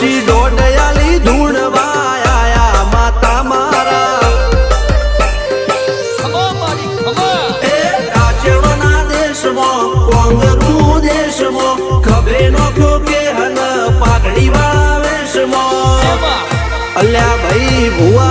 ડોશી દોડયાલી ધૂણવાયા માતા મારા એ રાજ્યના દેશમાં કોંગનું દેશમાં ખભે નો ખોકે હન પાઘડી વાળા વેશમાં અલ્યા ભાઈ ભુવા